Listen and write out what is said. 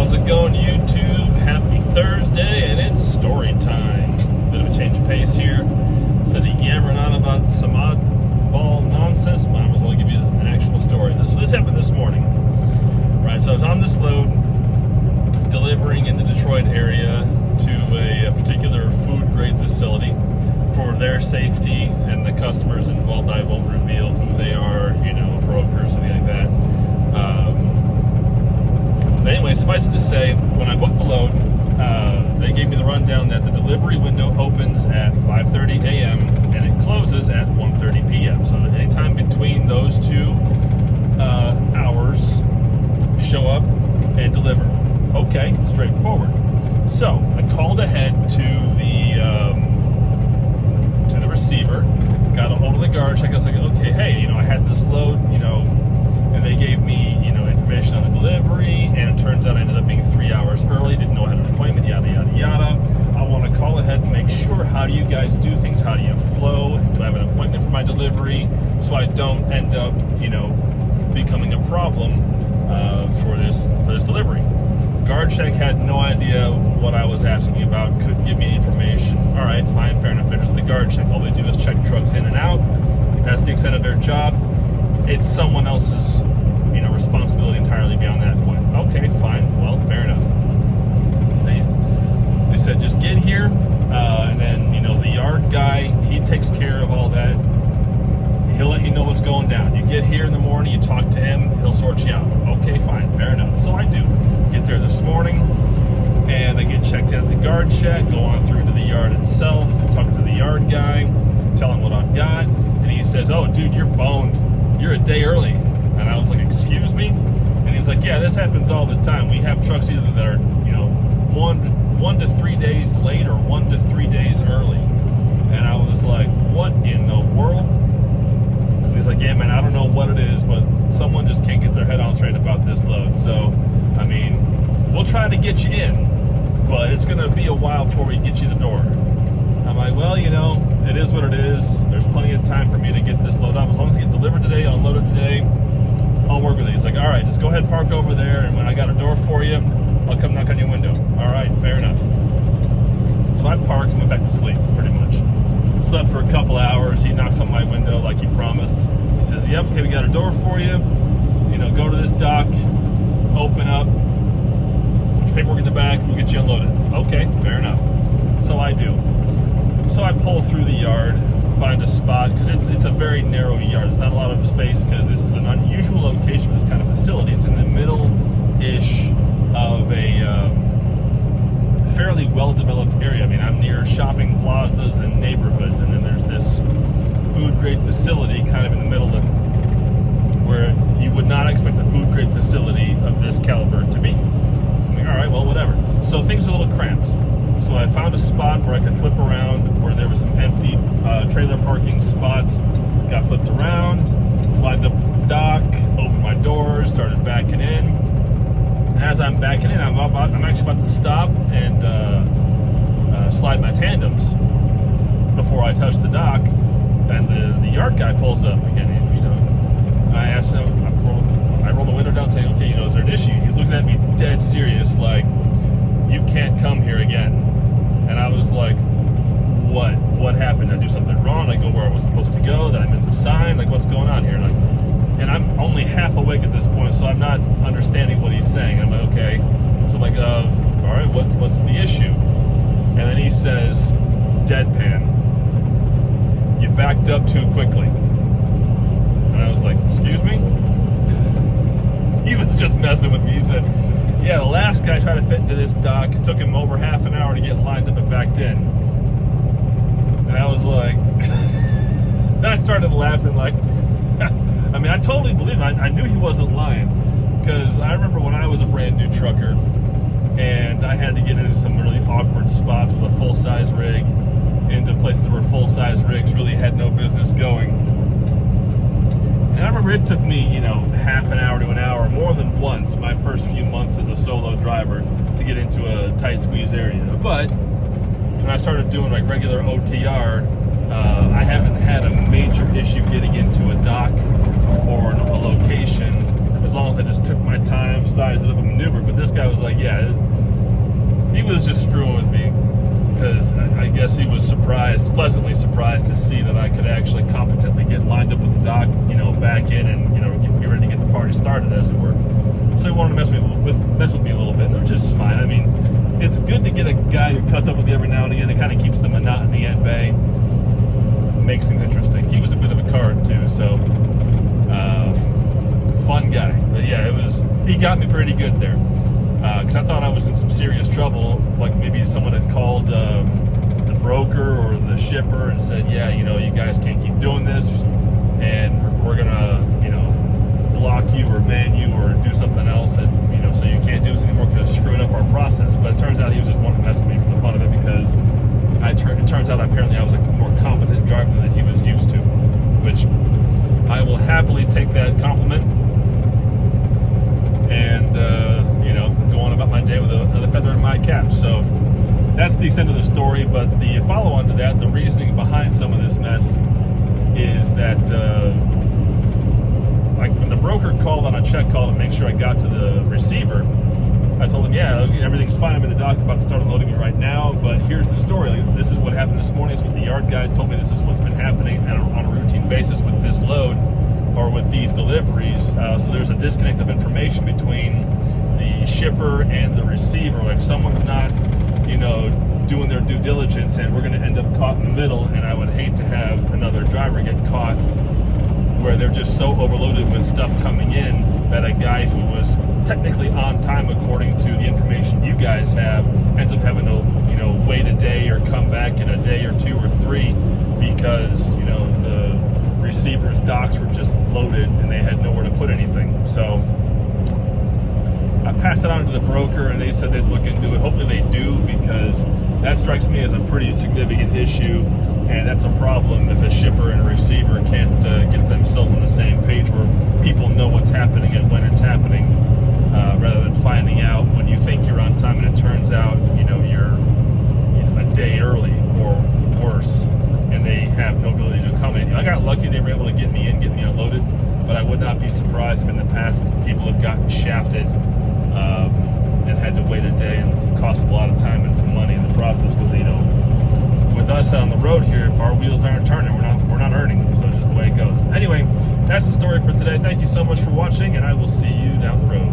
How's it going, YouTube? Happy Thursday, and it's story time. Bit of a change of pace here. Instead of yammering on about some oddball nonsense, I might as well give you an actual story. This happened this morning. Right, so I was on this load, delivering in the Detroit area to a particular food-grade facility for their safety and the customers involved. I won't reveal who they are, a broker or something like that. But anyway, suffice it to say, when I booked the load, they gave me the rundown that the delivery window opens at 5:30 a.m. and it closes at 1:30 p.m. So at any time between those two hours, show up and deliver. Okay, straightforward. So I called ahead to the receiver, got a hold of the guard check. I was like, okay, hey, I had this load, and they gave me, information on the delivery, and it turns out I ended up being 3 hours early, didn't know I had an appointment, yada, yada, yada. I want to call ahead and make sure, how do you guys do things? How do you flow? Do I have an appointment for my delivery so I don't end up, becoming a problem for this delivery? Guard check had no idea what I was asking about, couldn't give me any information. All right, fine, fair enough. They're just the guard check. All they do is check trucks in and out. That's the extent of their job. It's someone else's, responsibility entirely beyond that point. Okay, fine. Well, fair enough. They said, just get here, and then, the yard guy, he takes care of all that. He'll let you know what's going down. You get here in the morning, you talk to him, he'll sort you out. Okay, fine, fair enough. So I do. Get there this morning, and I get checked out at the guard check, go on through to the yard itself, talk to the yard guy, tell him what I've got, and he says, oh, dude, you're boned. You're a day early. And I was like, excuse me? And he was like, yeah, this happens all the time. We have trucks either that are, 1 to 3 days late or 1 to 3 days early. And I was like, what in the world? And he's like, yeah, man, I don't know what it is, but someone just can't get their head on straight about this load. So, we'll try to get you in, but it's going to be a while before we get you the door. I'm like, well, it is what it is. There's plenty of time for me to get this load up. As long as I get delivered today, unloaded today, I'll work with it. He's like, all right, just go ahead and park over there, and when I got a door for you, I'll come knock on your window. All right, fair enough. So I parked and went back to sleep, pretty much. Slept for a couple hours. He knocks on my window like he promised. He says, yep, okay, we got a door for you. Go to this dock, open up, put your paperwork in the back, we'll get you unloaded. Okay, fair enough. So I do. So I pull through the yard, find a spot, because it's a very narrow yard. There's not a lot of space because this is an unusual location for this kind of facility. It's in the middle-ish of a fairly well-developed area. I'm near shopping plazas and neighborhoods, and then there's this food-grade facility kind of in the middle of where you would not expect a food-grade facility of this caliber to be. All right, well, whatever. So things are a little cramped. So I found a spot where I could flip around, where there was some empty trailer parking spots. Got flipped around, lined up at the dock, opened my doors, started backing in. And as I'm backing in, I'm actually about to stop and slide my tandems before I touch the dock. And the yard guy pulls up again. I asked him, I roll the window down saying, okay, is there an issue? He's looking at me dead serious, like, you can't come here again. And I was like, what? What happened? Did I do something wrong? I go where I was supposed to go? Did I miss a sign? Like, what's going on here? And I'm only half awake at this point, so I'm not understanding what he's saying. I'm like, okay. So I'm like, all right, what's the issue? And then he says, deadpan, you backed up too quickly. And I was like, excuse me? He was just messing with me. He said, yeah, the last guy tried to fit into this dock. It took him over half an hour to get lined up and backed in. And I was like, then I started laughing like, I totally believe it. I knew he wasn't lying. Because I remember when I was a brand new trucker and I had to get into some really awkward spots with a full-size rig, into places where full-size rigs really had no business going. And I remember it took me, half an hour to an hour, more than once, my first few months as a solo driver, to get into a tight squeeze area. But when I started doing like regular OTR, I haven't had a major issue getting into a dock or a location as long as I just took my time, sized it up, and maneuvered. But this guy was like, yeah, he was just screwing with me, because I guess he was pleasantly surprised to see that I could actually competently get lined up with the dock, back in and, get ready to get the party started, as it were. So he wanted to mess with me a little bit, which is fine. I mean, it's good to get a guy who cuts up with you every now and again. It kind of keeps the monotony at bay. It makes things interesting. He was a bit of a card, too, so fun guy. But yeah, he got me pretty good there. Because I thought I was in some serious trouble, like maybe someone had called the broker or the shipper and said, yeah, you guys can't keep doing this, and we're gonna, block you or ban you or do something else that, so you can't do this anymore because it's screwing up our process. But it turns out he was just wanting to mess with me for the fun of it, because it turns out apparently I was a more competent driver than he was used to, which I will happily take that compliment and, go on about my day with another feather in my cap. So that's the extent of the story. But the follow-on to that, the reasoning behind some of this mess is that, when the broker called on a check call to make sure I got to the receiver, I told him, yeah, everything's fine. I'm in the dock, about to start unloading it right now. But here's the story. This is what happened this morning. Is what the yard guy told me. This is what's been happening on a routine basis with this load or with these deliveries. So there's a disconnect of information between the shipper and the receiver. Like, someone's not, doing their due diligence, and we're going to end up caught in the middle. And I would hate to have another driver get caught where they're just so overloaded with stuff coming in that a guy who was technically on time according to the information you guys have ends up having to, wait a day or come back in a day or 2 or 3 because, the receiver's docks were just loaded and they had nowhere to put anything. So I passed it on to the broker, and they said they'd look into it. Hopefully they do, because that strikes me as a pretty significant issue, and that's a problem if a shipper and a receiver can't get themselves on the same page where people know what's happening and when it's happening, rather than finding out when you think you're on time and it turns out you're a day early or worse, and they have no ability to accommodate you. I got lucky; they were able to get me in, get me unloaded, but I would not be surprised if in the past people have gotten shafted and had to wait a day, and it cost a lot of time and some money in the process, because with us on the road here, if our wheels aren't turning, we're not earning. So it's just the way it goes. Anyway, that's the story for today. Thank you so much for watching, and I will see you down the road.